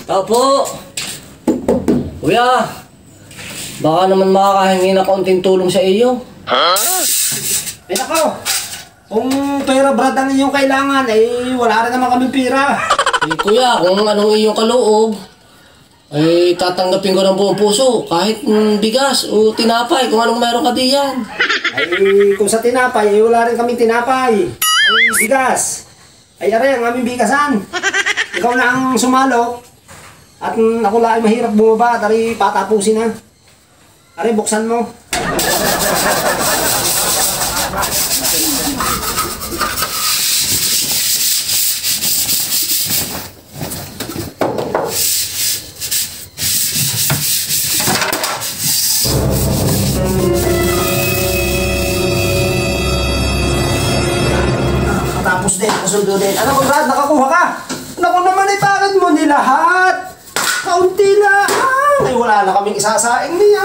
Opo. Kuya, baka naman makakahingi na kaunting tulong sa iyo. Ay nako, kung pera brad ang inyong kailangan, eh wala rin naman kaming pira. Eh kuya, kung anong iyong kaloob, ay tatanggapin ko ng buong puso. Kahit bigas o tinapay, kung anong meron ka diyan. Ay kung sa tinapay, eh wala rin kaming tinapay. Ay bigas. Ay aray, ang aming bigasan. Ikaw na ang sumalo. At ako lang ay mahirap bumaba at aray patapusin na. Aray, buksan mo. Tapos din, kasundo din. Ano ko Brad, nakakuha ka? Ano ko naman ay bakit mo ni lahat? Kaunti lang. Ay wala na kaming isasaing niya.